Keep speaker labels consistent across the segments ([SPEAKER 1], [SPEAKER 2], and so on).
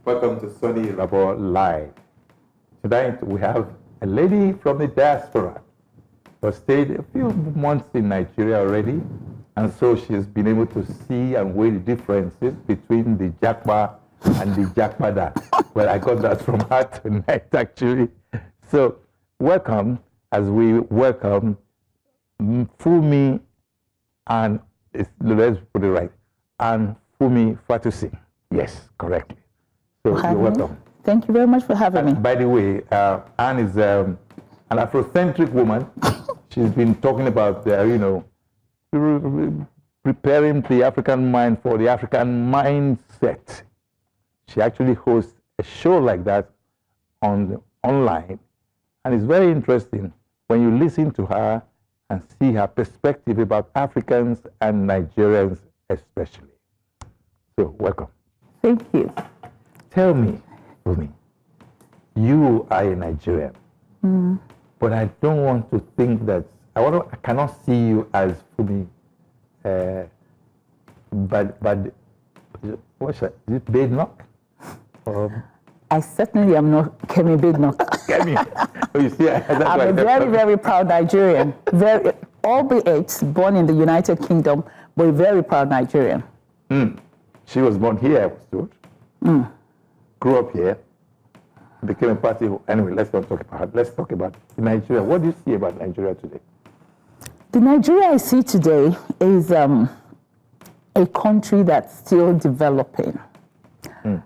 [SPEAKER 1] Welcome to Soni Irabor Live. Tonight we have a lady from the diaspora who stayed a few months in Nigeria already, and so she's been able to see and weigh the differences between the Jakpa and the Jakpada. Well, I got that from her tonight, actually. So, welcome as we welcome Anne-Funmi, and let's put it right, Anne-Funmi Fatusin. Yes, correctly. So you're welcome.
[SPEAKER 2] Thank you very much for having me.
[SPEAKER 1] By the way, Anne is an Afrocentric woman. She's been talking about, preparing the African mind for the African mindset. She actually hosts a show like that online, and it's very interesting when you listen to her and see her perspective about Africans and Nigerians especially. So, welcome.
[SPEAKER 2] Thank you.
[SPEAKER 1] Tell me, you are a Nigerian, but I don't want to think that, I cannot see you as Funmi, but what's that? Is it Badenoch?
[SPEAKER 2] I certainly am not Kemi Badenoch.
[SPEAKER 1] Kemi. Oh, you see,
[SPEAKER 2] I'm a very, very proud Nigerian. Albeit born in the United Kingdom, but a very proud Nigerian.
[SPEAKER 1] She was born here, I was told. Grew up here, became a party. Anyway, let's not talk about her. Let's talk about Nigeria. What do you see about Nigeria today?
[SPEAKER 2] The Nigeria I see today is a country that's still developing.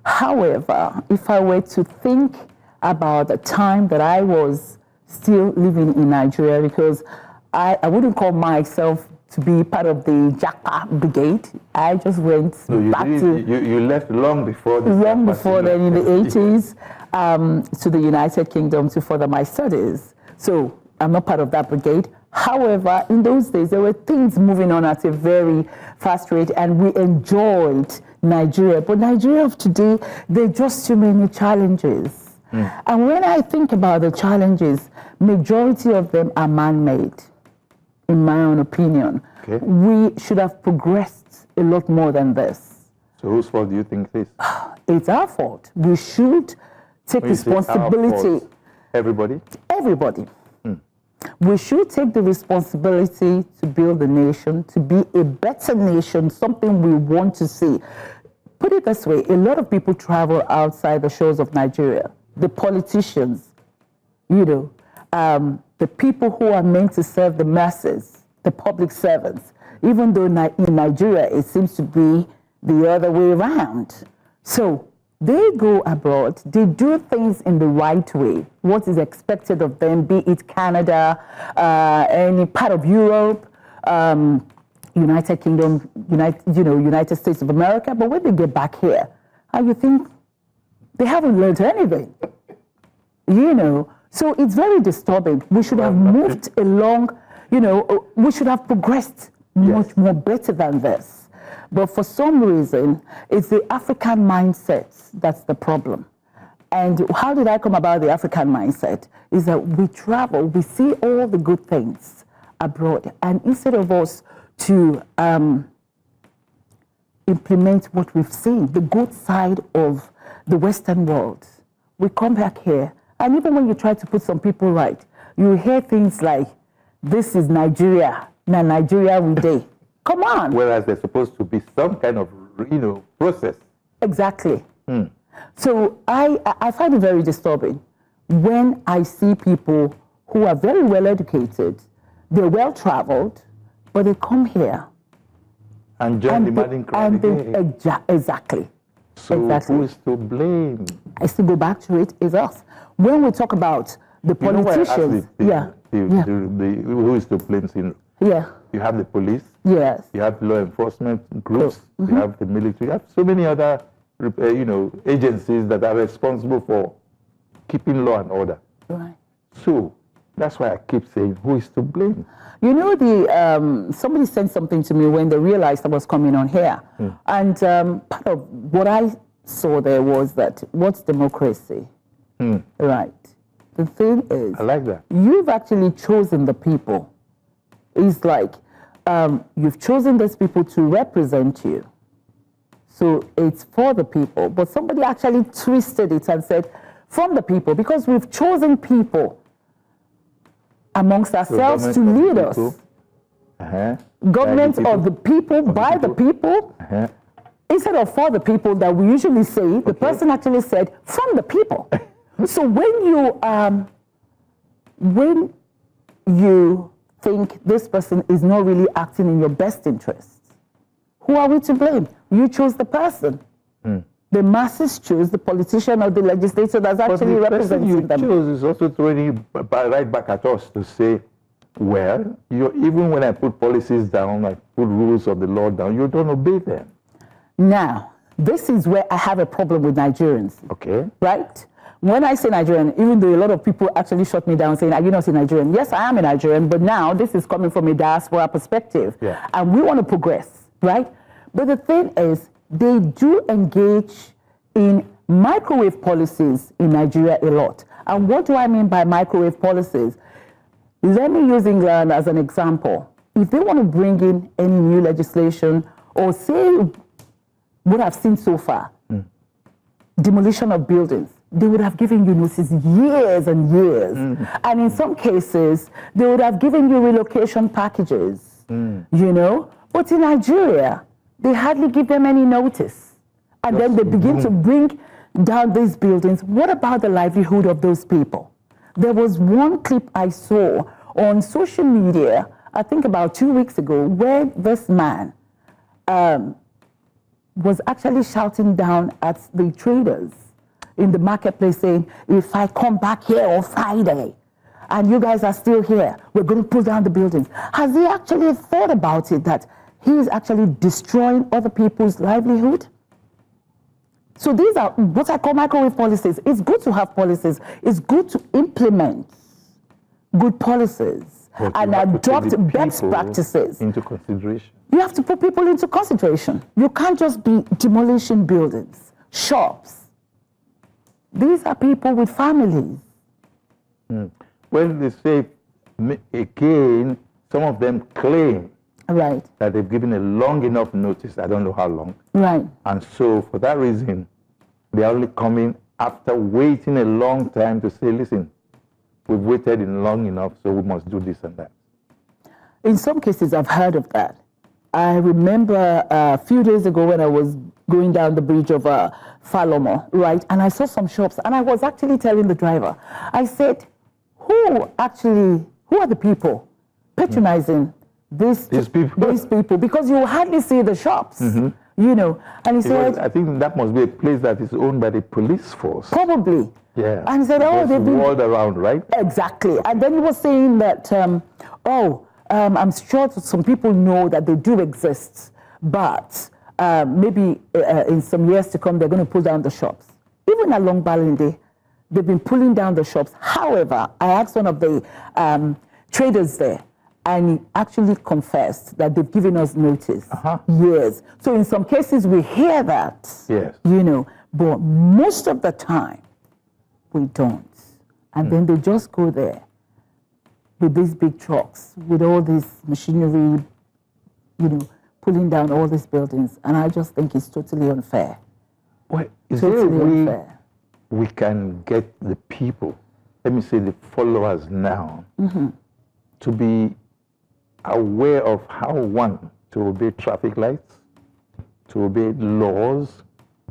[SPEAKER 2] However, if I were to think about the time that I was still living in Nigeria, because I wouldn't call myself to be part of the Jakpa brigade. I just went back to...
[SPEAKER 1] You left long before this.
[SPEAKER 2] Long before then, in the 80s, to the United Kingdom to further my studies. So I'm not part of that brigade. However, in those days, there were things moving on at a very fast rate, and we enjoyed Nigeria. But Nigeria of today, there are just too many challenges. And when I think about the challenges, majority of them are man-made, in my own opinion.
[SPEAKER 1] Okay.
[SPEAKER 2] We should have progressed a lot more than this.
[SPEAKER 1] So whose fault do you think it is?
[SPEAKER 2] It's our fault. We should take responsibility.
[SPEAKER 1] Everybody?
[SPEAKER 2] Everybody. We should take the responsibility to build the nation, to be a better nation, something we want to see. Put it this way, a lot of people travel outside the shores of Nigeria. The politicians, the people who are meant to serve the masses, the public servants, even though in Nigeria it seems to be the other way around. So they go abroad, they do things in the right way, what is expected of them, be it Canada, any part of Europe, United Kingdom, United States of America, but when they get back here, how you think they haven't learned anything, So it's very disturbing. We should have moved along, we should have progressed much more better than this. But for some reason, it's the African mindset that's the problem. And how did I come about the African mindset? Is that we travel, we see all the good things abroad, and instead of us to implement what we've seen, the good side of the Western world, we come back here, and even when you try to put some people right, you hear things like, this is Nigeria, now Nigeria we day. Come on.
[SPEAKER 1] Whereas there's supposed to be some kind of, process.
[SPEAKER 2] Exactly. So I find it very disturbing when I see people who are very well educated, they're well traveled, but they come here.
[SPEAKER 1] And join the madding crowd again.
[SPEAKER 2] Exactly.
[SPEAKER 1] So who is to blame?
[SPEAKER 2] I still go back to it, is us. When we talk about the politicians,
[SPEAKER 1] who is to blame? You have the police.
[SPEAKER 2] Yes.
[SPEAKER 1] You have law enforcement groups. You have the military. You have so many other, agencies that are responsible for keeping law and order.
[SPEAKER 2] Right.
[SPEAKER 1] So that's why I keep saying, who is to blame?
[SPEAKER 2] Somebody said something to me when they realized I was coming on here. And part of what I saw there was that, what's democracy? Right. The thing is,
[SPEAKER 1] I like that.
[SPEAKER 2] You've actually chosen the people. It's like you've chosen these people to represent you. So it's for the people. But somebody actually twisted it and said, from the people, because we've chosen people amongst ourselves to lead us. Government of the people, by the people. Instead of for the people that we usually say, the person actually said, from the people. So when you think this person is not really acting in your best interests, who are we to blame? You chose the person. The masses choose the politician or the legislator that's actually representing them.
[SPEAKER 1] But the person you chose is also throwing it right back at us to say, well, even when I put policies down, I put rules of the law down, you don't obey them.
[SPEAKER 2] Now, this is where I have a problem with Nigerians.
[SPEAKER 1] Okay.
[SPEAKER 2] Right? When I say Nigerian, even though a lot of people actually shut me down saying, are you not a Nigerian? Yes, I am a Nigerian, but now this is coming from a diaspora perspective.
[SPEAKER 1] Yeah.
[SPEAKER 2] And we want to progress, right? But the thing is, they do engage in microwave policies in Nigeria a lot. And what do I mean by microwave policies? Let me use England as an example. If they want to bring in any new legislation or say what I've seen so far, demolition of buildings, they would have given you notice years and years. And in some cases, they would have given you relocation packages, you know? But in Nigeria, they hardly give them any notice. And then they begin to bring down these buildings. What about the livelihood of those people? There was one clip I saw on social media, I think about 2 weeks ago, where this man was actually shouting down at the traders in the marketplace saying, if I come back here on Friday and you guys are still here, we're going to pull down the buildings. Has he actually thought about it, that he is actually destroying other people's livelihood? So these are what I call microwave policies. It's good to have policies. It's good to implement good policies and adopt best practices.
[SPEAKER 1] Into consideration.
[SPEAKER 2] You have to put people into consideration. You can't just be demolishing buildings, shops. These are people with families.
[SPEAKER 1] Well, they say, again, some of them claim that they've given a long enough notice. I don't know how long.
[SPEAKER 2] Right.
[SPEAKER 1] And so for that reason, they are only coming after waiting a long time to say, listen, we've waited long enough, so we must do this and that.
[SPEAKER 2] In some cases, I've heard of that. I remember a few days ago when I was going down the bridge of Falomo, right? And I saw some shops, and I was actually telling the driver, I said, who are the people patronizing these people? Because you hardly see the shops, you know. And he said,
[SPEAKER 1] I think that must be a place that is owned by the police force.
[SPEAKER 2] Probably.
[SPEAKER 1] Yeah.
[SPEAKER 2] And he said, oh, they've been
[SPEAKER 1] walled around, right?
[SPEAKER 2] Exactly. And then he was saying that, I'm sure some people know that they do exist, but maybe in some years to come, they're going to pull down the shops. Even along Balinde, they've been pulling down the shops. However, I asked one of the traders there, and he actually confessed that they've given us notice. Years. So in some cases, we hear that, you know, but most of the time, we don't. And then they just go there with these big trucks, with all this machinery, you know, pulling down all these buildings. And I just think it's totally unfair.
[SPEAKER 1] Well, is there a way we can get the people, let me say the followers now, to be aware of how, one, to obey traffic lights, to obey laws,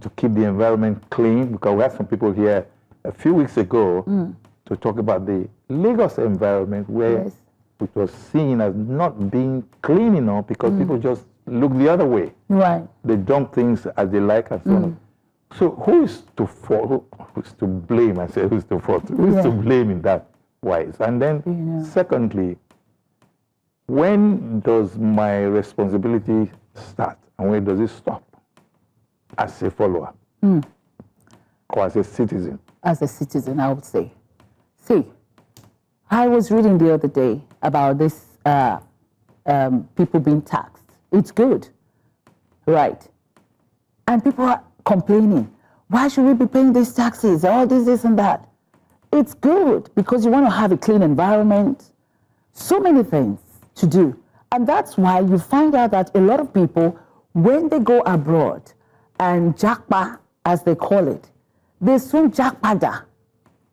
[SPEAKER 1] to keep the environment clean? Because we had some people here a few weeks ago to talk about the Lagos environment, where it was seen as not being clean enough because people just look the other way. Right. They dump things as they like and so on. So who is to blame? I say who's to fault? Who is to blame in that wise? And then secondly, when does my responsibility start and when does it stop as a follower or as a citizen? As a citizen, I would say. See, I was reading the other day about this people being taxed. It's good, right? And people are complaining, why should we be paying these taxes, all this and that? It's good because you want to have a clean environment, so many things to do. And that's why you find out that a lot of people, when they go abroad
[SPEAKER 2] and jackpa, as they call it, they soon jackpada.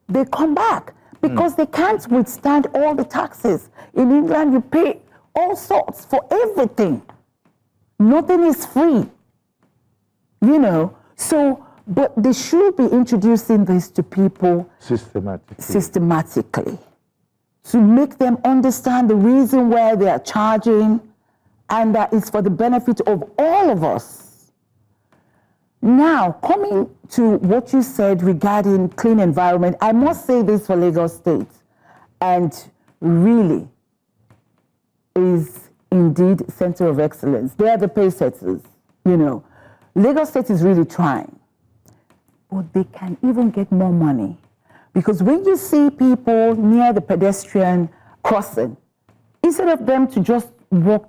[SPEAKER 2] They come back because they can't withstand all the taxes. In England, you pay all sorts for everything. Nothing is free, you know. So, but they should be introducing this to people systematically to make them understand the reason why they are charging, and that it's for the benefit of all of us. Now, coming to what you said regarding clean environment, I must say this for Lagos State, and really is indeed center of excellence. They are the pace setters, you know. Lagos State is really trying, but they can even get more money. Because when you see people near the pedestrian crossing, instead of them to just walk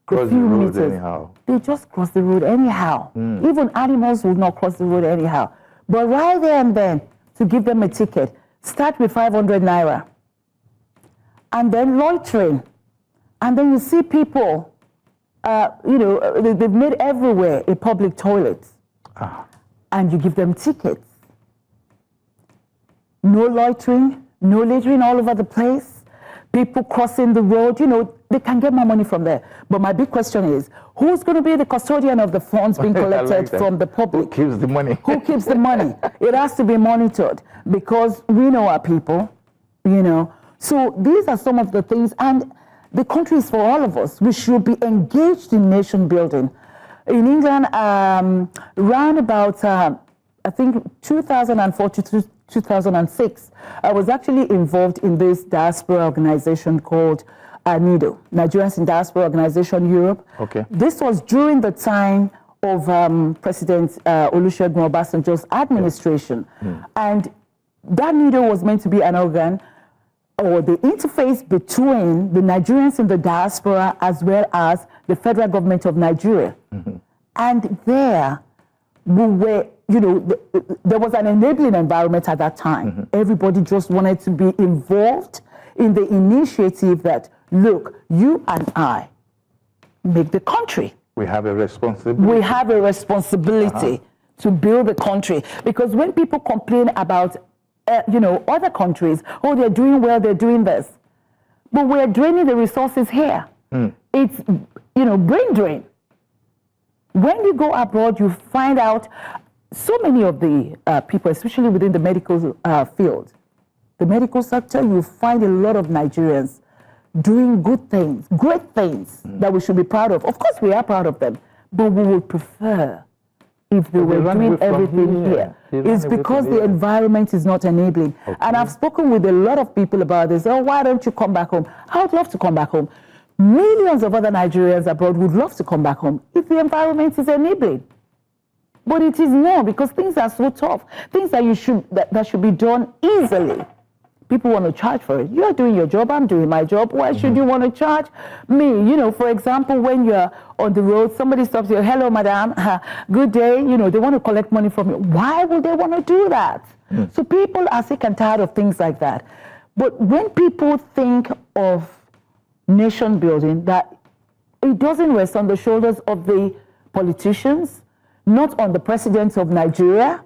[SPEAKER 1] cross the road anyhow,
[SPEAKER 2] they just cross the road anyhow. Even animals will not cross the road anyhow. But right there and then, to give them a ticket, start with 500 naira. And then loitering. And then you see people, you know, they've made everywhere a public toilet. And you give them tickets. No loitering, no littering all over the place. People crossing the road, you know, they can get more money from there. But my big question is, who's going to be the custodian of the funds being collected from the public?
[SPEAKER 1] Who keeps the money?
[SPEAKER 2] Who keeps the money? It has to be monitored because we know our people, you know. So these are some of the things, and the country is for all of us. We should be engaged in nation building. In England, round about, I think, 2004 to 2006, I was actually involved in this diaspora organization called NIDO, Nigerians in Diaspora Organization Europe.
[SPEAKER 1] Okay.
[SPEAKER 2] This was during the time of President Olusegun Obasanjo's administration. And that NIDO was meant to be an organ or the interface between the Nigerians in the diaspora as well as the federal government of Nigeria. And there we were, you know, there was an enabling environment at that time. Everybody just wanted to be involved in the initiative that, look, you and I make the country.
[SPEAKER 1] We have a responsibility.
[SPEAKER 2] We have a responsibility to build the country. Because when people complain about, you know, other countries, oh, they're doing well, they're doing this. But we're draining the resources here. It's, you know, brain drain. When you go abroad, you find out so many of the people, especially within the medical field, the medical sector, you find a lot of Nigerians doing good things, great things that we should be proud of. Of course, we are proud of them, but we would prefer if they were doing everything here. It's because the environment is not enabling. And I've spoken with a lot of people about this. Oh, why don't you come back home? I would love to come back home. Millions of other Nigerians abroad would love to come back home if the environment is enabling. But it is not, because things are so tough. Things that that should be done easily. People want to charge for it. You're doing your job, I'm doing my job. Why should you want to charge me? You know, for example, when you're on the road, somebody stops you, hello, madam, good day. You know, they want to collect money from you. Why would they want to do that? So people are sick and tired of things like that. But when people think of nation building, that it doesn't rest on the shoulders of the politicians, not on the president of Nigeria.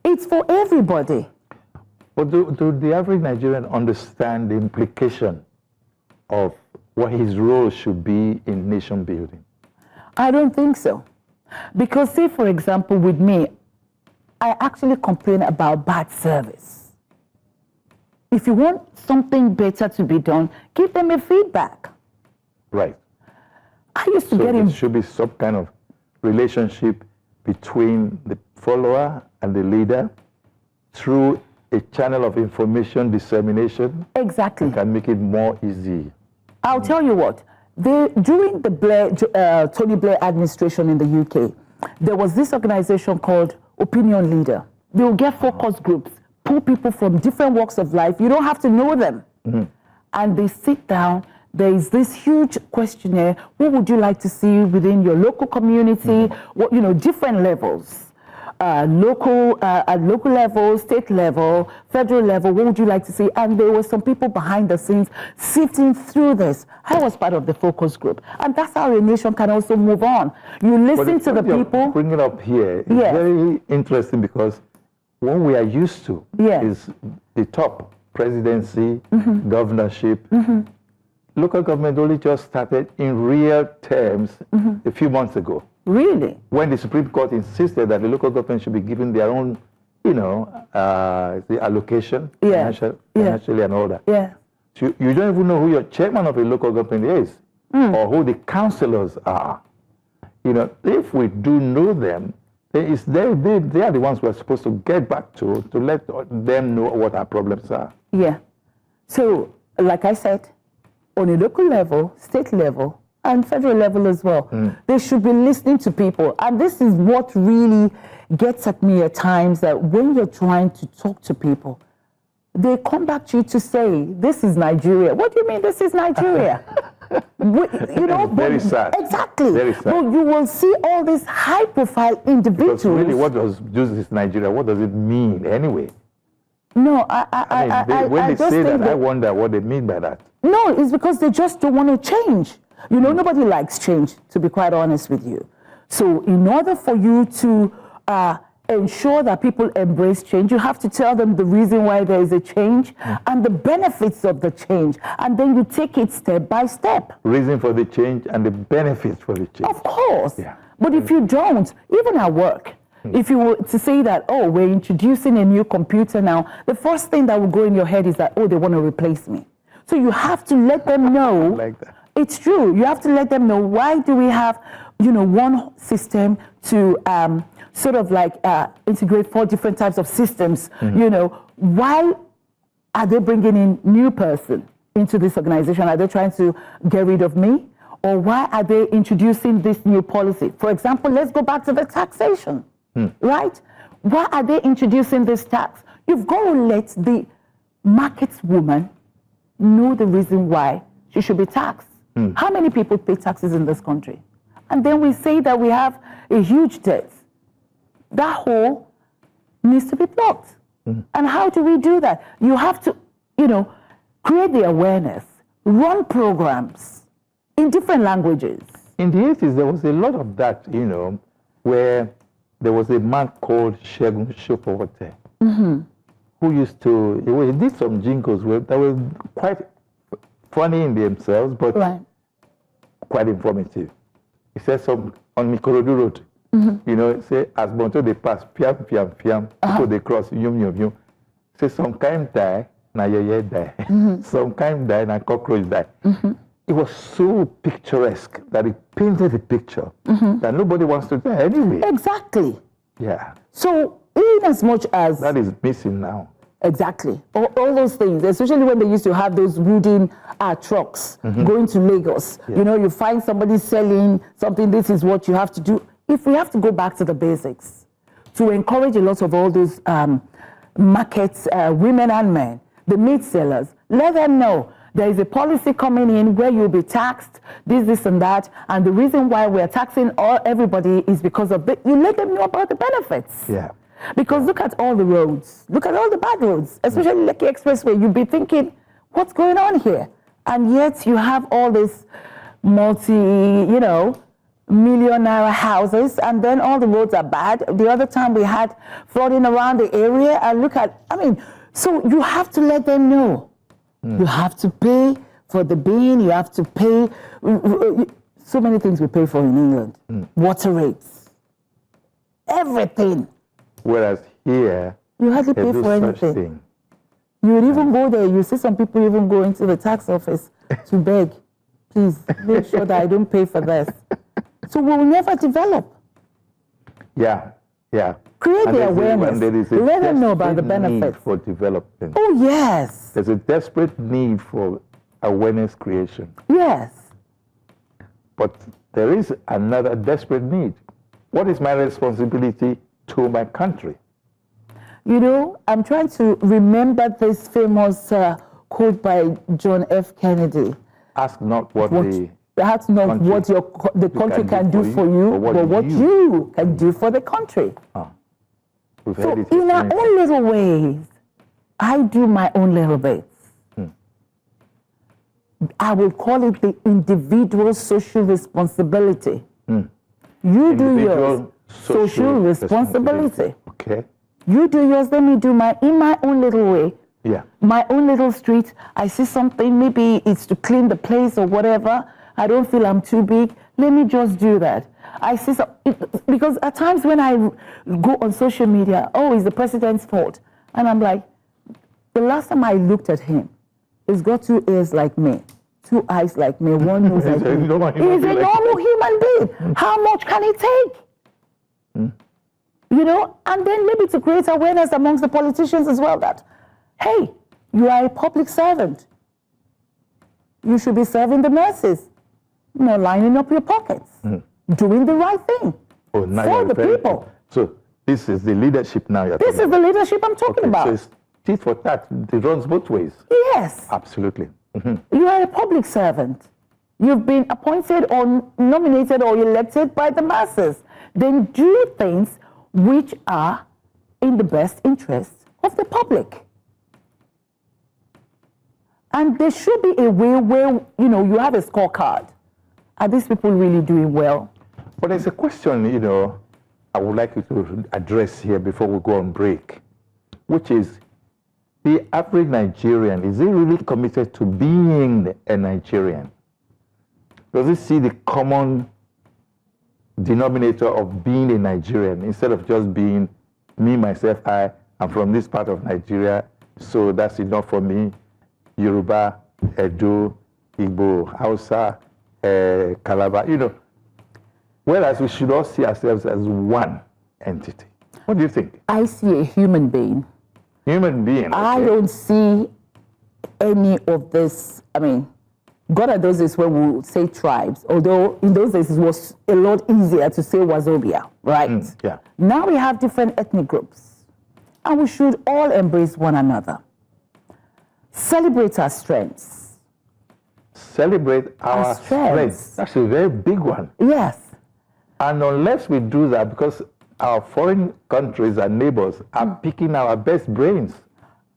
[SPEAKER 2] It's for everybody.
[SPEAKER 1] But do the average Nigerian understand the implication of what his role should be in nation building?
[SPEAKER 2] I don't think so. Because say, for example, with me, I actually complain about bad service. If you want something better to be done, give them a feedback.
[SPEAKER 1] Right.
[SPEAKER 2] I used to get in.
[SPEAKER 1] There should be some kind of relationship between the follower and the leader through a channel of information dissemination.
[SPEAKER 2] Exactly.
[SPEAKER 1] That can make it more easy.
[SPEAKER 2] I'll tell you what, during the Tony Blair administration in the UK, there was this organization called Opinion Leader. They will get focus groups, pull people from different walks of life. You don't have to know them. And they sit down. There is this huge questionnaire. What would you like to see within your local community? What, you know, different levels. at local level, state level, federal level, what would you like to see? And there were some people behind the scenes sifting through this. I was part of the focus group. And that's how a nation can also move on. You listen to the people.
[SPEAKER 1] Bringing it up here is
[SPEAKER 2] Yes.
[SPEAKER 1] very interesting because what we are used to
[SPEAKER 2] Yes.
[SPEAKER 1] is the top presidency, governorship. Local government only just started in real terms a few months ago.
[SPEAKER 2] Really?
[SPEAKER 1] When the Supreme Court insisted that the local government should be given their own, the allocation,
[SPEAKER 2] Yeah.
[SPEAKER 1] financially and all that.
[SPEAKER 2] Yeah.
[SPEAKER 1] So you don't even know who your chairman of a local government is or who the councillors are. If we do know them, they are the ones we are supposed to get back to let them know what our problems are.
[SPEAKER 2] Yeah. So, like I said, on a local level, state level, and federal level as well, they should be listening to people. And this is what really gets at me at times, that when you're trying to talk to people, they come back to you to say, this is Nigeria. What do you mean this is Nigeria?
[SPEAKER 1] Very sad.
[SPEAKER 2] Exactly.
[SPEAKER 1] Very sad.
[SPEAKER 2] But you will see all these high-profile individuals.
[SPEAKER 1] Because really, what does this is Nigeria? What does it mean anyway?
[SPEAKER 2] No,
[SPEAKER 1] when they say that, I wonder what they mean by that.
[SPEAKER 2] No, it's because they just don't want to change. Nobody likes change, to be quite honest with you. So in order for you to ensure that people embrace change, you have to tell them the reason why there is a change and the benefits of the change. And then you take it step by step.
[SPEAKER 1] Reason for the change and the benefits for the change.
[SPEAKER 2] Of course.
[SPEAKER 1] Yeah.
[SPEAKER 2] But if you don't, even at work, if you were to say that, oh, we're introducing a new computer now, the first thing that will go in your head is that, oh, they want to replace me. So you have to let them know.
[SPEAKER 1] Like that.
[SPEAKER 2] It's true. You have to let them know, why do we have, one system to sort of like integrate 4 different types of systems? Why are they bringing in new person into this organization? Are they trying to get rid of me? Or why are they introducing this new policy? For example, let's go back to the taxation, right? Why are they introducing this tax? You've got to let the market woman know the reason why she should be taxed. How many people pay taxes in this country? And then we say that we have a huge debt. That hole needs to be blocked. And how do we do that? You have to, create the awareness, run programs in different languages. In
[SPEAKER 1] the 80s, there was a lot of that, where there was a man called Shegun Shofowote, who used to, he did some jingles that were quite funny in themselves, but quite informative. He said some on Mikorodu Road, say, as Bonto they pass, piam, piam, piam, people they cross, yum, yum, yum. Say, some kind die, na yeye die. Some kind die, na cockroach die. It was so picturesque that it painted a picture that nobody wants to die anyway.
[SPEAKER 2] Exactly.
[SPEAKER 1] Yeah.
[SPEAKER 2] So, in as much as...
[SPEAKER 1] That is missing now.
[SPEAKER 2] Exactly. All those things, especially when they used to have those wooden trucks going to Lagos. Yeah. You find somebody selling something, this is what you have to do. If we have to go back to the basics, to encourage a lot of all those markets, women and men, the meat sellers, let them know there is a policy coming in where you'll be taxed, this and that, and the reason why we're taxing everybody is because of you let them know about the benefits.
[SPEAKER 1] Yeah.
[SPEAKER 2] Because look at all the roads, look at all the bad roads, especially Lekki Expressway. You'll be thinking, what's going on here? And yet you have all these millionaire houses, and then all the roads are bad. The other time we had flooding around the area, and so you have to let them know. You have to pay for the bin, you have to pay, so many things we pay for in England. Water rates, everything.
[SPEAKER 1] Whereas here,
[SPEAKER 2] you hardly pay for anything. You would even go there, you see some people even go into the tax office to beg, please make sure that I don't pay for this. So we will never develop.
[SPEAKER 1] Yeah.
[SPEAKER 2] Create the awareness. Let them know about the benefits.
[SPEAKER 1] For development.
[SPEAKER 2] Oh, yes.
[SPEAKER 1] There's a desperate need for awareness creation.
[SPEAKER 2] Yes.
[SPEAKER 1] But there is another desperate need. What is my responsibility to my country?
[SPEAKER 2] I'm trying to remember this famous quote by John F. Kennedy.
[SPEAKER 1] Ask not what the
[SPEAKER 2] country can do for you, but what you can do for the country.
[SPEAKER 1] We've
[SPEAKER 2] So
[SPEAKER 1] heard it
[SPEAKER 2] in our
[SPEAKER 1] many
[SPEAKER 2] own little ways, I do my own little bits. I will call it the individual social responsibility. You do yours, social responsibility.
[SPEAKER 1] Okay.
[SPEAKER 2] You do yours, let me do my, in my own little way.
[SPEAKER 1] Yeah.
[SPEAKER 2] My own little street, I see something, maybe it's to clean the place or whatever. I don't feel I'm too big. Let me just do that. I see some, because at times when I go on social media, oh, it's the president's fault. And I'm like, the last time I looked at him, he's got 2 ears like me, 2 eyes like me, 1 nose like me. He's a normal human being. How much can he take? You know, and then maybe to create awareness amongst the politicians as well that, hey, you are a public servant. You should be serving the masses, not lining up your pockets, doing the right thing for the people.
[SPEAKER 1] So this is the leadership now.
[SPEAKER 2] This is the leadership I'm talking about.
[SPEAKER 1] So it's tit for tat. It runs both ways.
[SPEAKER 2] Yes.
[SPEAKER 1] Absolutely.
[SPEAKER 2] You are a public servant. You've been appointed or nominated or elected by the masses. Then do things which are in the best interest of the public. And there should be a way where, you know, you have a scorecard. Are these people really doing well?
[SPEAKER 1] But there's a question, you know, I would like you to address here before we go on break, which is, the average Nigerian, is he really committed to being a Nigerian? Does he see the common denominator of being a Nigerian instead of just being me, myself, I am from this part of Nigeria, so that's enough for me? Yoruba, Edo, Igbo, Hausa, Calabar, you know. Whereas we should all see ourselves as one entity. What do you think?
[SPEAKER 2] I see a human being.
[SPEAKER 1] Human being. Okay.
[SPEAKER 2] I don't see any of this. I mean, gone are those days when we would say tribes, although in those days it was a lot easier to say Wazobia, right?
[SPEAKER 1] Yeah.
[SPEAKER 2] Now we have different ethnic groups, and we should all embrace one another. Celebrate our strengths.
[SPEAKER 1] Celebrate our strengths. That's a very big one.
[SPEAKER 2] Yes.
[SPEAKER 1] And unless we do that, because our foreign countries and neighbors are picking our best brains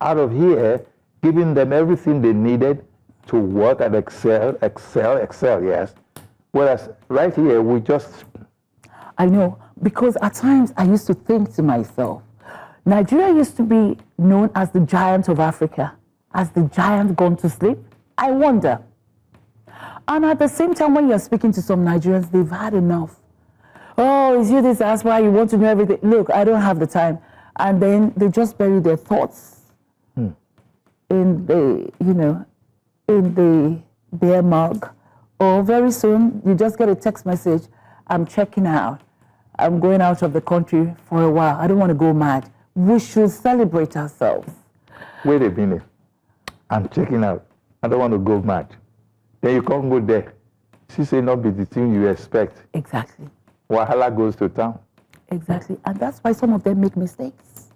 [SPEAKER 1] out of here, giving them everything they needed to work and excel, yes. Whereas right here, we just...
[SPEAKER 2] I know, because at times I used to think to myself, Nigeria used to be known as the giant of Africa, as the giant gone to sleep. I wonder. And at the same time, when you're speaking to some Nigerians, they've had enough. Oh, is you this? That's why you want to know everything. Look, I don't have the time. And then they just bury their thoughts in the, you know, in the beer mug. Or very soon, you just get a text message, I'm checking out. I'm going out of the country for a while. I don't want to go mad. We should celebrate ourselves.
[SPEAKER 1] Wait a minute. I'm checking out. I don't want to go mad. Then you can't go there. She say not be the thing you expect.
[SPEAKER 2] Exactly.
[SPEAKER 1] Wahala goes to town.
[SPEAKER 2] Exactly. And that's why some of them make mistakes.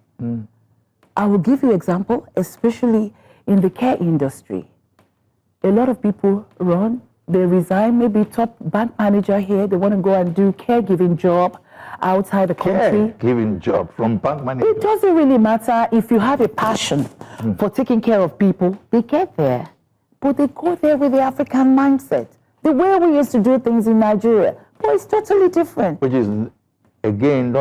[SPEAKER 2] I will give you an example, especially in the care industry. A lot of people run, they resign, maybe top bank manager here, they want to go and do caregiving job outside the country.
[SPEAKER 1] Caregiving job from bank manager.
[SPEAKER 2] It doesn't really matter if you have a passion for taking care of people, they get there. But they go there with the African mindset. The way we used to do things in Nigeria, but it's totally different.
[SPEAKER 1] Which is, again,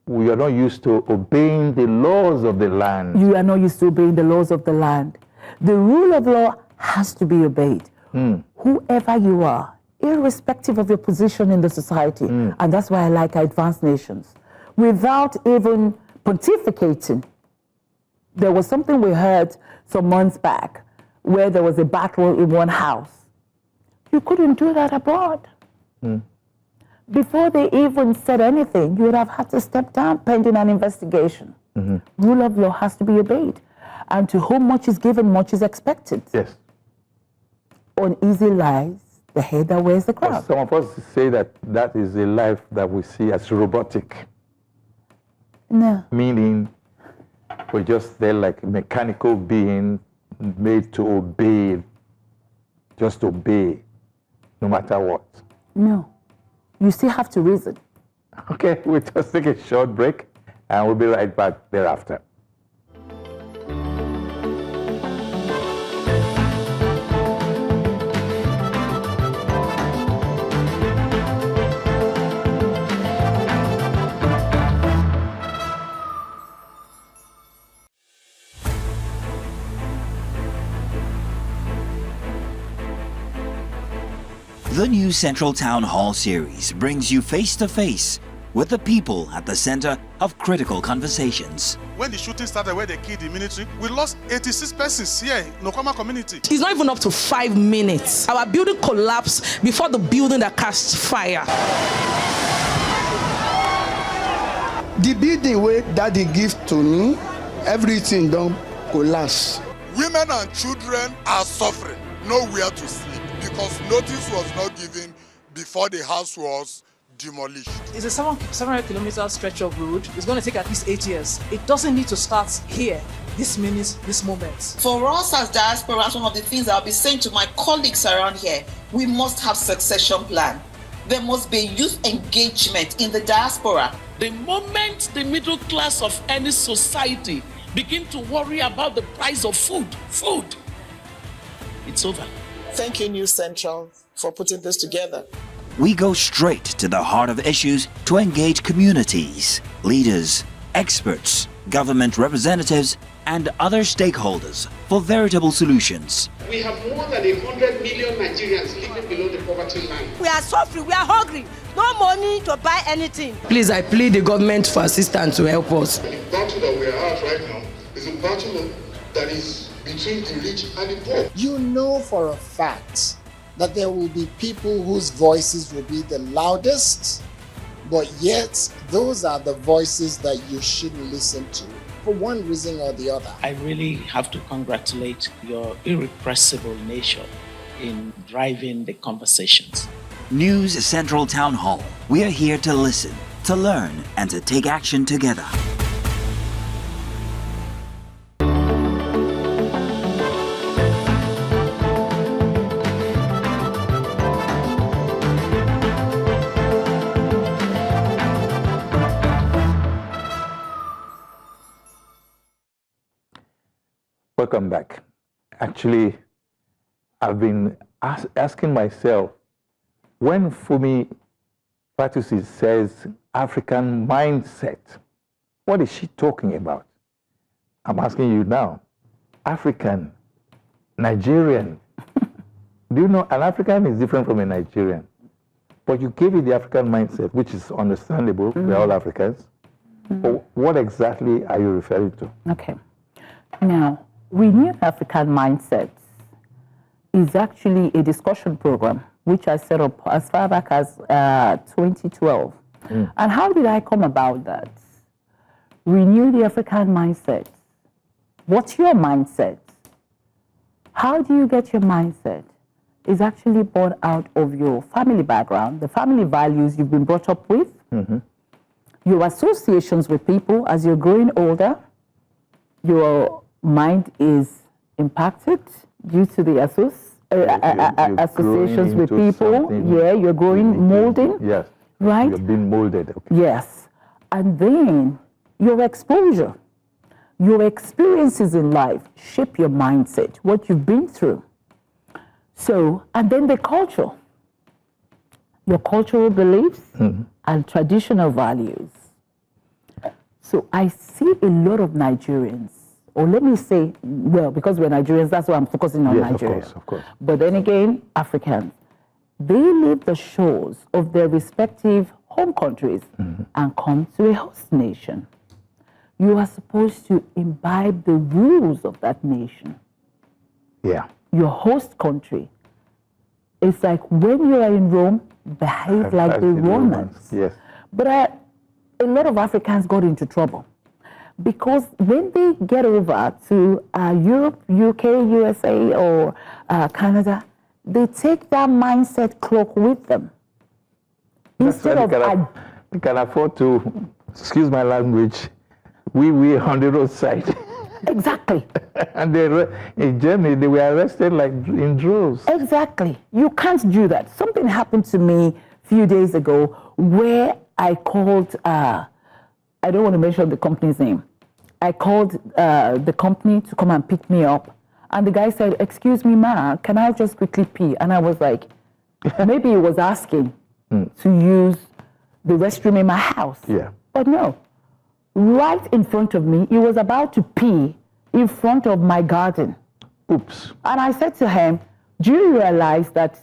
[SPEAKER 1] we are not used to obeying the laws of the land.
[SPEAKER 2] You are not used to obeying the laws of the land. The rule of law has to be obeyed. Whoever you are, irrespective of your position in the society, and that's why I like advanced nations, without even pontificating. There was something we heard some months back where there was a battle in one house. You couldn't do that abroad. Before they even said anything, you would have had to step down pending an investigation. Rule of law has to be obeyed. And to whom much is given, much is expected.
[SPEAKER 1] Yes.
[SPEAKER 2] On easy lies, the head that wears the crown.
[SPEAKER 1] Some of us say that that is a life that we see as robotic.
[SPEAKER 2] No.
[SPEAKER 1] Meaning, we're just there like mechanical beings made to obey, just obey, no matter what.
[SPEAKER 2] No. You still have to reason.
[SPEAKER 1] Okay, we'll just take a short break. and we'll be right back thereafter.
[SPEAKER 3] The new Central Town Hall series brings you face to face with the people at the center of critical conversations.
[SPEAKER 4] When the shooting started where they killed the military, we lost 86 persons here in Nokoma community.
[SPEAKER 5] It's not even up to 5 minutes. Our building collapsed before the building that cast fire.
[SPEAKER 6] The building where daddy give to me, everything don't collapse.
[SPEAKER 7] Women and children are suffering, nowhere to sleep, because notice was not given before the house was demolished.
[SPEAKER 5] It's a 700 kilometer stretch of road. It's going to take at least 8 years. It doesn't need to start here, this minute, this moment.
[SPEAKER 8] For us as diaspora, one of the things I'll be saying to my colleagues around here, we must have succession plan. There must be youth engagement in the diaspora.
[SPEAKER 9] The moment the middle class of any society begin to worry about the price of food, it's over.
[SPEAKER 10] Thank you, New Central, for putting this together.
[SPEAKER 3] We go straight to the heart of issues to engage communities, leaders, experts, government representatives, and other stakeholders for veritable solutions.
[SPEAKER 11] We have more than 100 million Nigerians living below the poverty line.
[SPEAKER 12] We are suffering, we are hungry, no money to buy anything.
[SPEAKER 10] Please, I plead the government for assistance to help us.
[SPEAKER 7] The battle that we are at right now is a battle that is between the rich and the poor.
[SPEAKER 13] You know for a fact that there will be people whose voices will be the loudest, but yet those are the voices that you should listen to for one reason or the other.
[SPEAKER 9] I really have to congratulate your irrepressible nature in driving the conversations.
[SPEAKER 3] News Central Town Hall. We are here to listen, to learn, and to take action together.
[SPEAKER 1] Welcome back. Actually, I've been asking myself, when Funmi Fatusin says African mindset, what is she talking about? I'm asking you now. African, Nigerian. Do you know an African is different from a Nigerian? But you gave it the African mindset, which is understandable. We're all Africans. But what exactly are you referring to?
[SPEAKER 2] Okay. Now, Renewed African Mindset is actually a discussion program which I set up as far back as 2012. And how did I come about that? Renew the African Mindset. What's your mindset? How do you get your mindset? It's actually born out of your family background, the family values you've been brought up with, your associations with people. As you're growing older, your mind is impacted due to the associations with people. Yeah, you're growing, molding.
[SPEAKER 1] Yes.
[SPEAKER 2] Right?
[SPEAKER 1] You're being molded. Okay.
[SPEAKER 2] Yes. And then your exposure, your experiences in life shape your mindset, what you've been through. So, and then the culture, your cultural beliefs and traditional values. So I see a lot of Nigerians, or let me say, well, because we're Nigerians, that's why I'm focusing on Nigeria.
[SPEAKER 1] Of course.
[SPEAKER 2] But then again, Africans, they leave the shores of their respective home countries and come to a host nation. You are supposed to imbibe the rules of that nation.
[SPEAKER 1] Yeah.
[SPEAKER 2] Your host country. It's like when you are in Rome, behave like the Romans.
[SPEAKER 1] Yes.
[SPEAKER 2] But a lot of Africans got into trouble because when they get over to Europe, UK, USA, or Canada, they take that mindset cloak with them. Instead of
[SPEAKER 1] they can afford to, excuse my language, we on the roadside.
[SPEAKER 2] Exactly.
[SPEAKER 1] And in Germany, they were arrested like in droves.
[SPEAKER 2] Exactly. You can't do that. Something happened to me a few days ago where I called I don't want to mention the company's name. I called the company to come and pick me up. And the guy said, excuse me, ma, can I just quickly pee? And I was like, maybe he was asking to use the restroom in my house.
[SPEAKER 1] Yeah.
[SPEAKER 2] But no, right in front of me, he was about to pee in front of my garden.
[SPEAKER 1] Oops.
[SPEAKER 2] And I said to him, do you realize that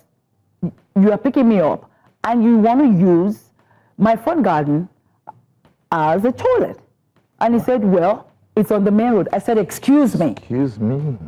[SPEAKER 2] you are picking me up and you want to use my front garden as a toilet? And he said, well, it's on the main road. I said, excuse me.
[SPEAKER 1] Excuse me.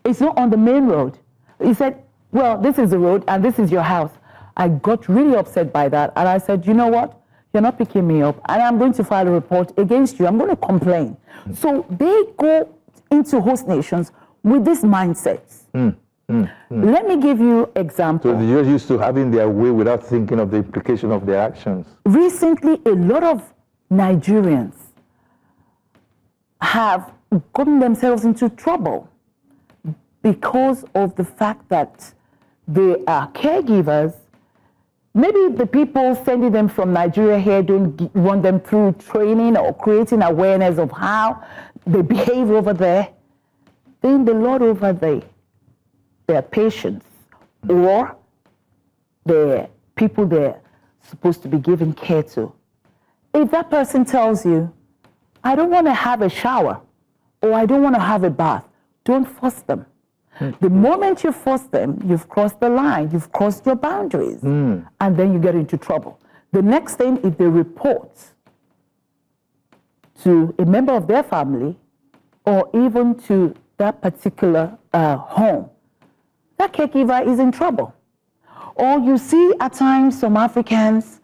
[SPEAKER 2] It's not on the main road. He said, well, this is the road and this is your house. I got really upset by that. And I said, you know what? You're not picking me up and I'm going to file a report against you. I'm going to complain. So they go into host nations with this mindset. Let me give you an example.
[SPEAKER 1] So they're used to having their way without thinking of the implication of their actions.
[SPEAKER 2] Recently, a lot of Nigerians have gotten themselves into trouble because of the fact that they are caregivers. Maybe the people sending them from Nigeria here don't run them through training or creating awareness of how they behave over there. Then the Lord over there, their patients or the people they're supposed to be giving care to. If that person tells you, I don't want to have a shower or I don't want to have a bath, don't force them. The moment you force them, you've crossed the line, you've crossed your boundaries, and then you get into trouble. The next thing, if they report to a member of their family or even to that particular home, that caregiver is in trouble. Or you see at times some Africans,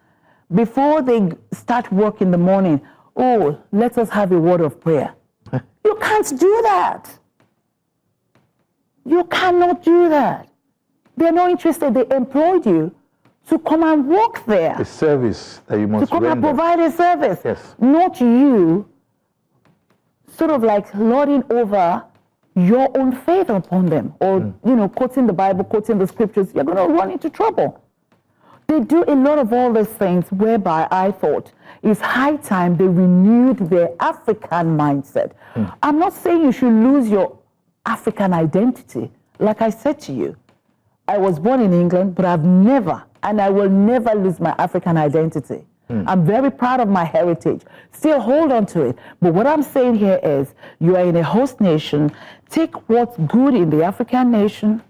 [SPEAKER 2] before they start work in the morning, oh, let us have a word of prayer. You can't do that. You cannot do that. They're not interested. They employed you to come and work there.
[SPEAKER 1] A service that you must
[SPEAKER 2] to come
[SPEAKER 1] render.
[SPEAKER 2] and provide a service.
[SPEAKER 1] Yes.
[SPEAKER 2] Not you sort of like lording over your own faith upon them or, quoting the Bible, quoting the scriptures. You're going to run into trouble. They do a lot of all these things whereby I thought it's high time they renewed their African mindset. I'm not saying you should lose your African identity. Like I said to you, I was born in England, but I've never, and I will never lose my African identity. I'm very proud of my heritage. Still hold on to it. But what I'm saying here is, you are in a host nation. Take what's good in the African nation.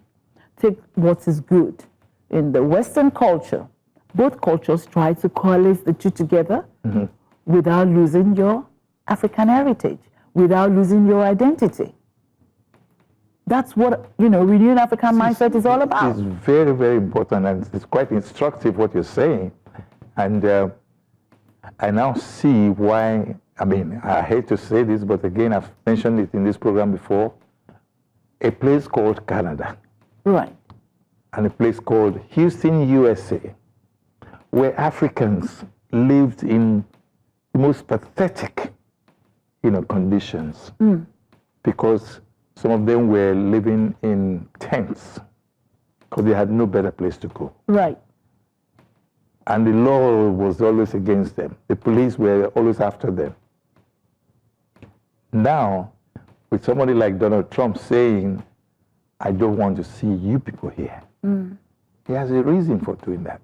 [SPEAKER 2] Take what is good in the Western culture. Both cultures try to coalesce the two together without losing your African heritage, without losing your identity. That's what, renewing African mindset is all about.
[SPEAKER 1] It's very, very important, and it's quite instructive what you're saying. And I now see why, I hate to say this, but again, I've mentioned it in this program before, a place called Canada.
[SPEAKER 2] Right.
[SPEAKER 1] And a place called Houston, USA, where Africans lived in the most pathetic, conditions. Because some of them were living in tents because they had no better place to go.
[SPEAKER 2] Right.
[SPEAKER 1] And the law was always against them. The police were always after them. Now, with somebody like Donald Trump saying, I don't want to see you people here, he has a reason for doing that.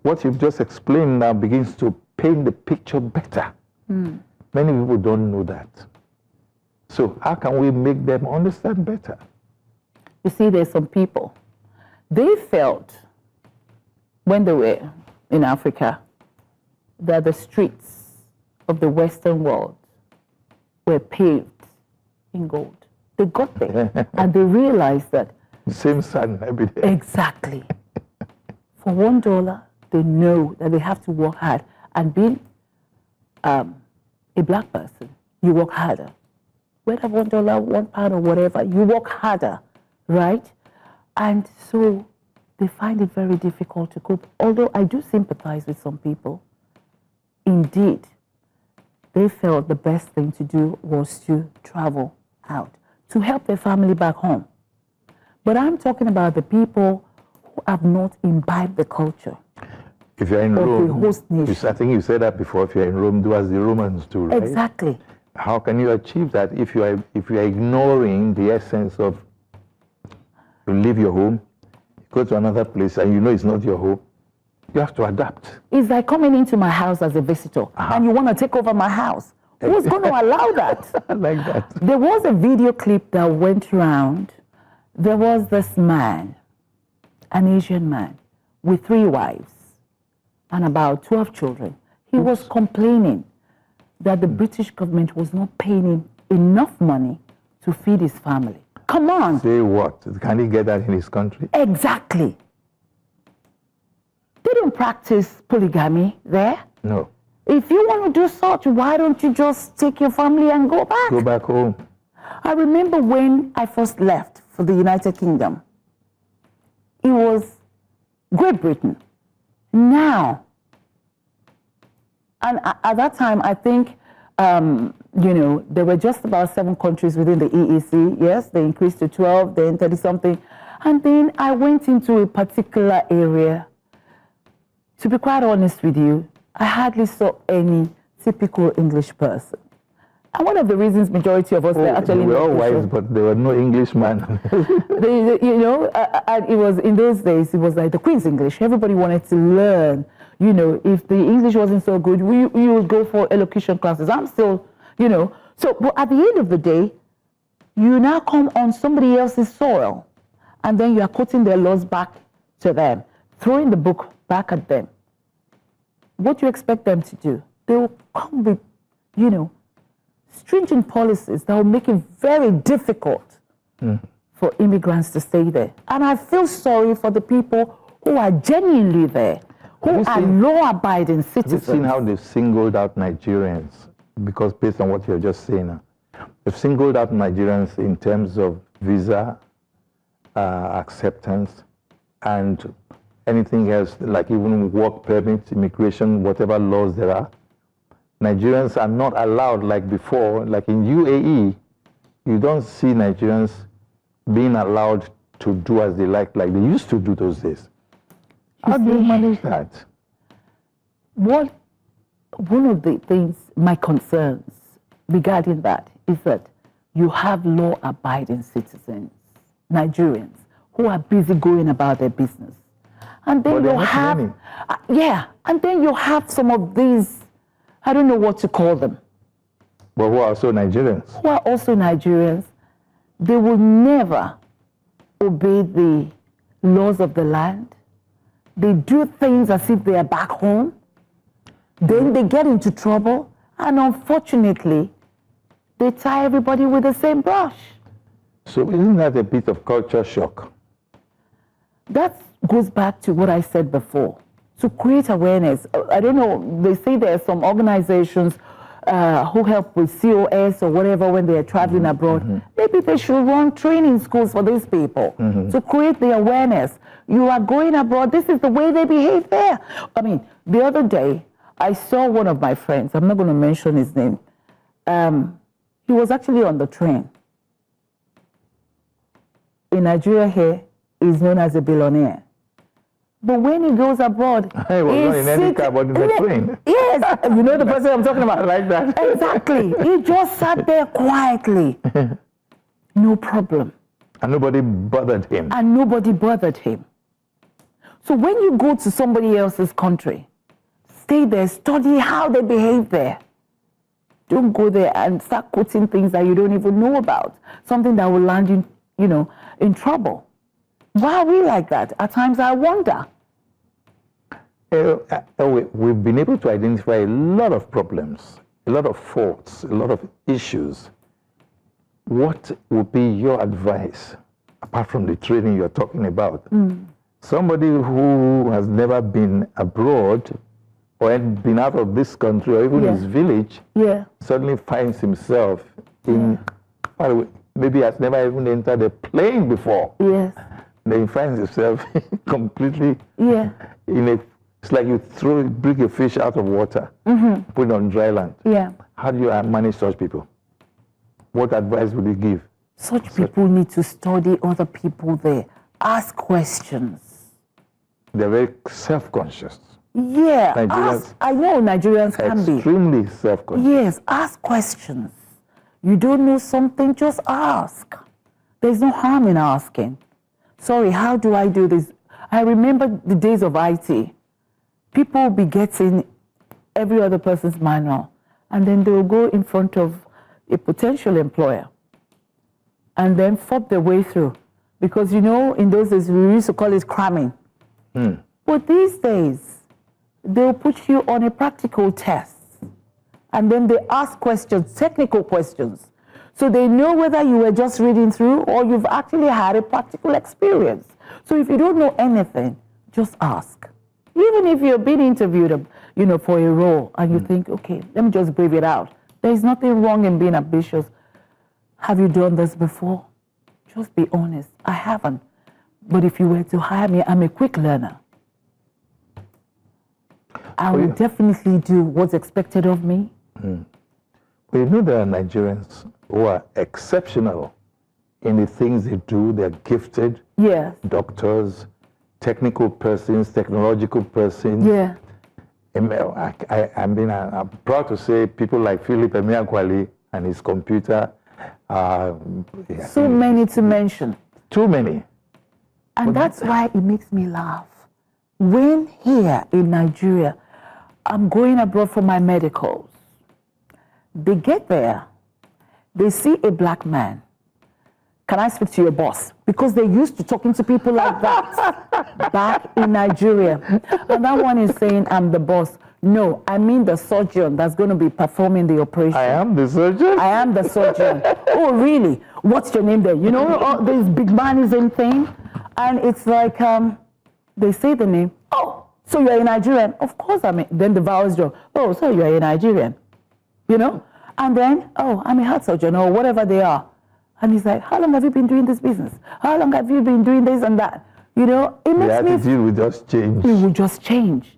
[SPEAKER 1] What you've just explained now begins to paint the picture better. Many people don't know that. So how can we make them understand better?
[SPEAKER 2] You see, there's some people, they felt when they were in Africa that the streets of the Western world were paved in gold. They got there and they realized that.
[SPEAKER 1] Same sun every day.
[SPEAKER 2] Exactly. For $1, they know that they have to work hard. And being a black person, you work harder. Whether $1, £1 or whatever, you work harder, right? And so they find it very difficult to cope. Although I do sympathize with some people. Indeed, they felt the best thing to do was to travel out, to help their family back home. But I'm talking about the people who have not imbibed the culture.
[SPEAKER 1] If you're in
[SPEAKER 2] of
[SPEAKER 1] Rome,
[SPEAKER 2] the host nation.
[SPEAKER 1] I think you said that before. If you're in Rome, do as the Romans do, right?
[SPEAKER 2] Exactly.
[SPEAKER 1] How can you achieve that if you are ignoring the essence of you leave your home, you go to another place, and you know it's not your home? You have to adapt.
[SPEAKER 2] It's like coming into my house as a visitor, and you want to take over my house. Who's going to allow that?
[SPEAKER 1] I like that.
[SPEAKER 2] There was a video clip that went around. There was this man, an Asian man, with 3 wives and about 12 children. He was complaining that the British government was not paying him enough money to feed his family. Come on.
[SPEAKER 1] Say what? Can he get that in his country?
[SPEAKER 2] Exactly. They don't practice polygamy there.
[SPEAKER 1] No.
[SPEAKER 2] If you want to do such, why don't you just take your family and go back?
[SPEAKER 1] Go back home.
[SPEAKER 2] I remember when I first left for the United Kingdom, it was Great Britain. Now, and at that time, I think, there were just about 7 countries within the EEC. Yes, they increased to 12, then 30-something. And then I went into a particular area. To be quite honest with you, I hardly saw any typical English person. And one of the reasons majority of us were actually...
[SPEAKER 1] They were all white, but there were no Englishman.
[SPEAKER 2] And it was, in those days, it was like the Queen's English. Everybody wanted to learn. If the English wasn't so good, you would go for elocution classes. I'm still, So, but at the end of the day, you now come on somebody else's soil, and then you are quoting their laws back to them, throwing the book back at them. What do you expect them to do? They will come with, stringent policies that will make it very difficult for immigrants to stay there. And I feel sorry for the people who are genuinely there, who are law-abiding citizens.
[SPEAKER 1] Have you seen how they've singled out Nigerians? Because based on what you're just saying now, they've singled out Nigerians in terms of visa acceptance and anything else, like even work permits, immigration, whatever laws there are. Nigerians are not allowed like before. Like in UAE, you don't see Nigerians being allowed to do as they like they used to do those days. How do you manage that?
[SPEAKER 2] One of the things, my concerns regarding that is that you have law-abiding citizens, Nigerians, who are busy going about their business. And then you have, and then you have some of these, I don't know what to call them.
[SPEAKER 1] But who are also Nigerians?
[SPEAKER 2] Who are also Nigerians. They will never obey the laws of the land. They do things as if they are back home. Then they get into trouble. And unfortunately, they tie everybody with the same brush.
[SPEAKER 1] So isn't that a bit of culture shock?
[SPEAKER 2] That goes back to what I said before. To create awareness. I don't know, they say there are some organizations who help with COS or whatever when they are traveling abroad. Maybe they should run training schools for these people to create the awareness. You are going abroad, this is the way they behave there. I mean, the other day, I saw one of my friends, I'm not going to mention his name. He was actually on the train. In Nigeria here, he's known as a billionaire. But when he goes abroad,
[SPEAKER 1] he was not in any car, but in the train.
[SPEAKER 2] Yes, you know the person I'm talking about.
[SPEAKER 1] Like that.
[SPEAKER 2] Exactly. He just sat there quietly. No problem.
[SPEAKER 1] And nobody bothered him.
[SPEAKER 2] And nobody bothered him. So when you go to somebody else's country, stay there, study how they behave there. Don't go there and start quoting things that you don't even know about. Something that will land you, in trouble. Why are we like that? At times I wonder.
[SPEAKER 1] We've been able to identify a lot of problems, a lot of faults, a lot of issues. What would be your advice, apart from the training you're talking about? Somebody who has never been abroad or been out of this country or even his village suddenly finds himself in, maybe has never even entered a plane before.
[SPEAKER 2] Yes.
[SPEAKER 1] Then he finds himself completely in a, it's like you bring a fish out of water, put it on dry land.
[SPEAKER 2] Yeah.
[SPEAKER 1] How do you manage such people? What advice would you give?
[SPEAKER 2] Such people need to study other people there. Ask questions.
[SPEAKER 1] They're very self-conscious.
[SPEAKER 2] Yeah,
[SPEAKER 1] Nigerians
[SPEAKER 2] I know Nigerians can be.
[SPEAKER 1] Extremely self-conscious.
[SPEAKER 2] Yes, ask questions. You don't know something, just ask. There's no harm in asking. Sorry, how do I do this? I remember the days of IT. People will be getting every other person's manual, and then they will go in front of a potential employer and then fob their way through. Because, you know, in those days, we used to call it cramming. But these days, they'll put you on a practical test, and then they ask questions, technical questions, so they know whether you were just reading through or you've actually had a practical experience. So if you don't know anything, just ask. Even if you're being interviewed, you know, for a role, and you think, okay, let me just brave it out. There's nothing wrong in being ambitious. Have you done this before? Just be honest. I haven't. But if you were to hire me, I'm a quick learner. I will definitely do what's expected of me.
[SPEAKER 1] But you know there are Nigerians who are exceptional in the things they do. They're gifted.
[SPEAKER 2] Yes.
[SPEAKER 1] Doctors, technical persons, technological persons.
[SPEAKER 2] Yeah.
[SPEAKER 1] I mean, I'm proud to say people like Philip Emeagwali and his computer.
[SPEAKER 2] So many to mention.
[SPEAKER 1] Too many.
[SPEAKER 2] And that's why it makes me laugh. When here in Nigeria, I'm going abroad for my medicals. They get there, they see a black man. Can I speak to your boss? Because they're used to talking to people like that back in Nigeria. And that one is saying, I'm the boss. No, I mean the surgeon that's going to be performing the operation.
[SPEAKER 1] I am the surgeon?
[SPEAKER 2] I am the surgeon. Oh, really? What's your name then? You know, this big manism thing? And it's like, they say the name. Oh, so you're a Nigerian? Of course I'm a, then the vowels drop. Oh, so you're a Nigerian. You know? And then, oh, I'm a heart surgeon or whatever they are. And he's like, how long have you been doing this business? How long have you been doing this and that? You know, it makes me...
[SPEAKER 1] The attitude will just change.
[SPEAKER 2] It will just change.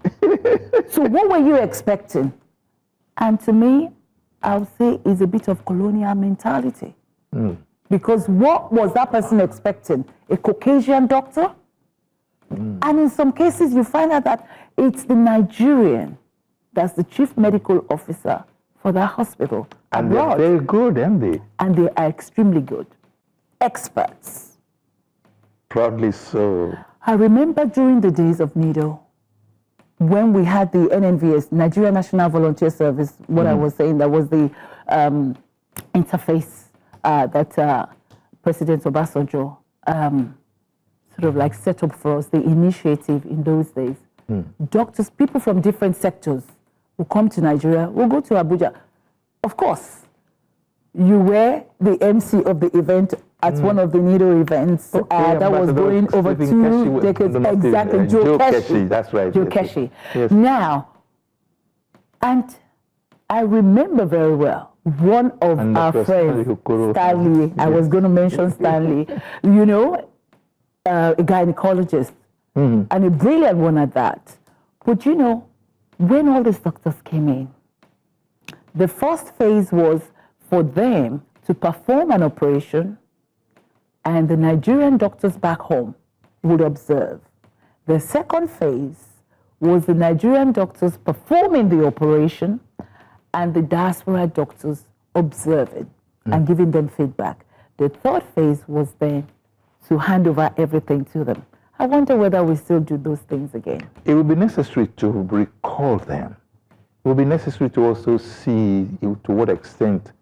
[SPEAKER 2] So what were you expecting? And to me, I would say it's a bit of colonial mentality. Because what was that person expecting? A Caucasian doctor? And in some cases, you find out that it's the Nigerian that's the chief medical officer for that hospital.
[SPEAKER 1] And they're very good, aren't they?
[SPEAKER 2] And they are extremely good. Experts.
[SPEAKER 1] Proudly so.
[SPEAKER 2] I remember during the days of NIDO, when we had the NNVS, Nigeria National Volunteer Service, what I was saying, that was the interface that President Obasanjo sort of like set up for us, the initiative in those days. Doctors, people from different sectors will come to Nigeria, will go to Abuja. Of course, you were the MC of the event at one of the NIDO events that was going over 2 decades. Exactly, Joe Keshi.
[SPEAKER 1] That's right.
[SPEAKER 2] Joe Keshi. Yes. Now, and I remember very well, one of our friends, Stanley, I was going to mention Stanley, you know, a gynecologist, and a brilliant one at that. But you know, when all these doctors came in, the first phase was for them to perform an operation, and the Nigerian doctors back home would observe. The second phase was the Nigerian doctors performing the operation and the diaspora doctors observing and giving them feedback. The third phase was then to hand over everything to them. I wonder whether we still do those things again.
[SPEAKER 1] It will be necessary to recall them. It will be necessary to also see to what extent,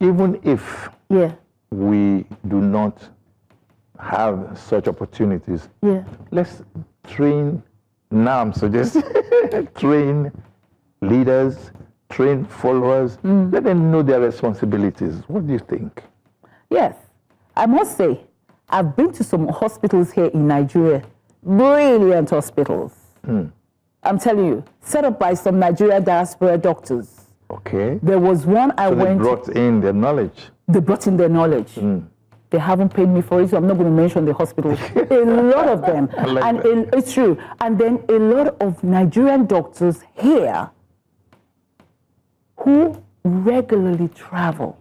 [SPEAKER 1] even if we do not have such opportunities, let's train, now I'm suggesting, train leaders, train followers, let them know their responsibilities. What do you think?
[SPEAKER 2] Yes, I must say, I've been to some hospitals here in Nigeria, brilliant hospitals. I'm telling you, set up by some Nigeria diaspora doctors.
[SPEAKER 1] Okay.
[SPEAKER 2] There was one I went...
[SPEAKER 1] They brought in their knowledge.
[SPEAKER 2] They brought in their knowledge. They haven't paid me for it, so I'm not going to mention the hospital. A lot of them. It's true. And then a lot of Nigerian doctors here who regularly travel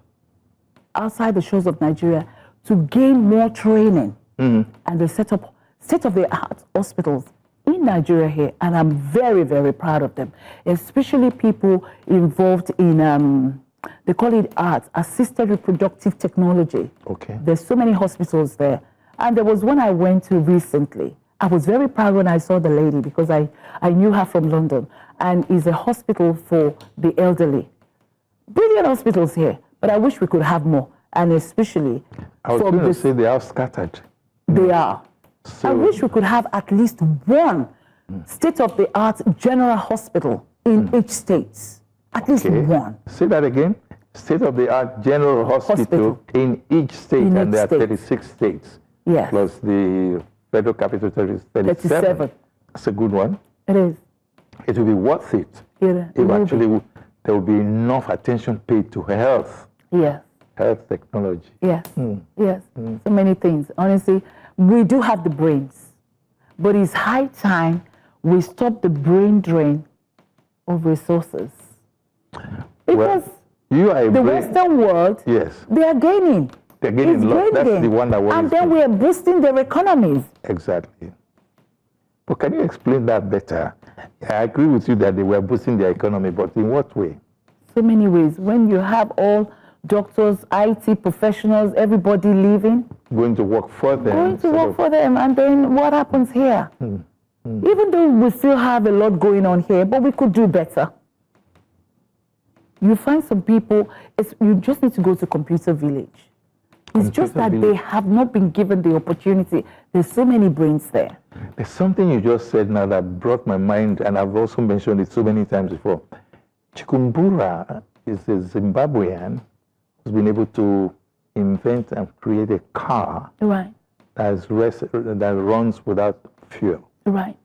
[SPEAKER 2] outside the shores of Nigeria to gain more training. And they set up state-of-the-art hospitals in Nigeria here, and I'm very, very proud of them, especially people involved in, they call it arts, assisted reproductive technology.
[SPEAKER 1] Okay.
[SPEAKER 2] There's so many hospitals there. And there was one I went to recently. I was very proud when I saw the lady because I knew her from London, and it's a hospital for the elderly. Brilliant hospitals here, but I wish we could have more, and especially
[SPEAKER 1] I was going to say they are scattered.
[SPEAKER 2] They are.
[SPEAKER 1] So,
[SPEAKER 2] I wish we could have at least one state-of-the-art general hospital in each state. At least one.
[SPEAKER 1] Say that again. State-of-the-art general hospital in each state, and there are 36 states.
[SPEAKER 2] Yes.
[SPEAKER 1] Plus the federal capital territory is 37. That's a good one.
[SPEAKER 2] It is.
[SPEAKER 1] It will be worth it. If actually there will be enough attention paid to health.
[SPEAKER 2] Yes.
[SPEAKER 1] Health technology.
[SPEAKER 2] Yes. Yes. So many things. Honestly, we do have the brains, but it's high time we stop the brain drain of resources. Because
[SPEAKER 1] you are
[SPEAKER 2] the Western world, they are gaining.
[SPEAKER 1] They're gaining a lot. That's the one that worries.
[SPEAKER 2] And then we are boosting their economies.
[SPEAKER 1] Exactly. But can you explain that better? I agree with you that they were boosting their economy, but in what way?
[SPEAKER 2] So many ways. When you have all doctors, IT professionals, everybody leaving.
[SPEAKER 1] Going to work for them.
[SPEAKER 2] Going to work for them. And then what happens here? Even though we still have a lot going on here, but we could do better. You find some people, you just need to go to Computer Village. It's just that they have not been given the opportunity. There's so many brains there.
[SPEAKER 1] There's something you just said now that brought my mind, and I've also mentioned it so many times before. Chikumbura is a Zimbabwean who's been able to invent and create a car that runs without fuel.
[SPEAKER 2] Right.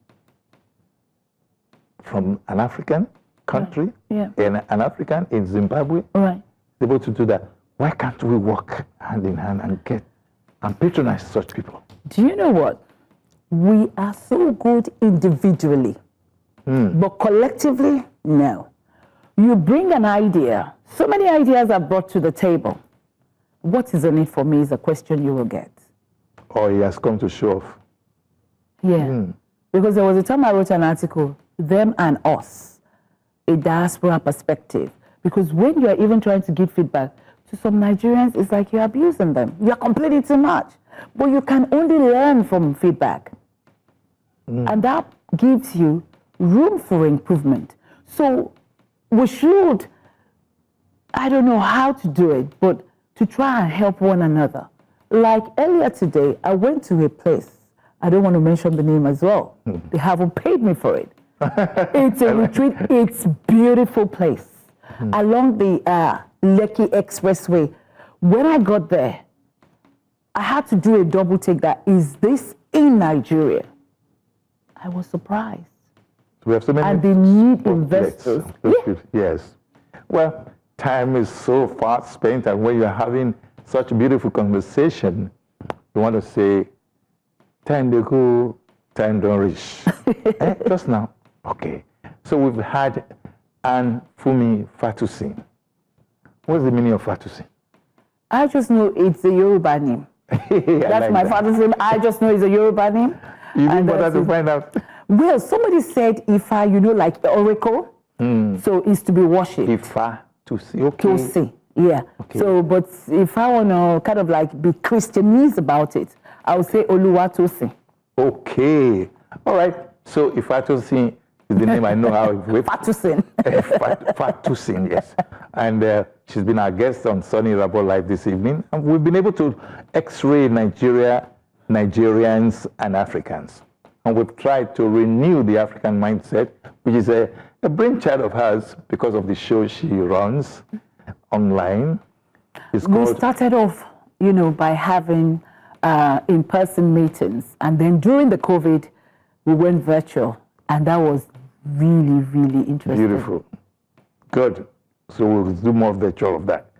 [SPEAKER 1] From an African country, and an African in Zimbabwe, able to do that. Why can't we work hand in hand and patronize such people?
[SPEAKER 2] Do you know what? We are so good individually, but collectively, no. You bring an idea. So many ideas are brought to the table. What is in it for me is a question you will get.
[SPEAKER 1] Or he has come to show off.
[SPEAKER 2] Yeah. Because there was a time I wrote an article, Them and Us, a diaspora perspective. Because when you are even trying to give feedback to some Nigerians, it's like you're abusing them. You're complaining too much. But you can only learn from feedback. And that gives you room for improvement. So we should, I don't know how to do it, but to try and help one another. Like earlier today, I went to a place. I don't want to mention the name as well. They haven't paid me for it. It's a retreat. It's a beautiful place along the Lekki Expressway. When I got there, I had to do a double take that, is this in Nigeria? I was surprised.
[SPEAKER 1] We have so many.
[SPEAKER 2] And they need investors.
[SPEAKER 1] Yes. Well, time is so fast spent, and when you're having such a beautiful conversation, you want to say, time to go, time don't reach. Just now. Okay. So we've had Anne-Funmi Fatusin. What's the meaning of Fatusin?
[SPEAKER 2] I just know it's a Yoruba name. That's my father's name. I just know it's a Yoruba name.
[SPEAKER 1] You didn't bother to find out?
[SPEAKER 2] Well, somebody said Ifa, you know, like the oracle. So it's to be worshipped.
[SPEAKER 1] Ifa, to see. Okay.
[SPEAKER 2] To see, yeah. Okay. So, but if I want to kind of like be Christianese about it, I would say Oluwa to see.
[SPEAKER 1] Okay. All right. So Ifa to see is the name I know how it
[SPEAKER 2] Fatusin.
[SPEAKER 1] Fatusin, yes. And she's been our guest on Soni Irabor Live this evening. And we've been able to x-ray Nigeria, Nigerians, and Africans. And we've tried to renew the African mindset, which is a brainchild of hers because of the show she runs online.
[SPEAKER 2] We started off, you know, by having in-person meetings. And then during the COVID, we went virtual. And that was really, really interesting.
[SPEAKER 1] Beautiful. Good. So we'll do more virtual of that.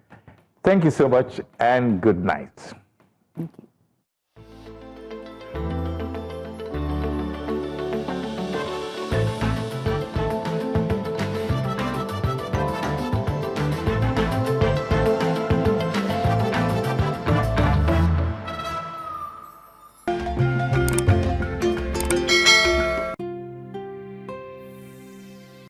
[SPEAKER 1] Thank you so much, and good night.
[SPEAKER 2] Thank you.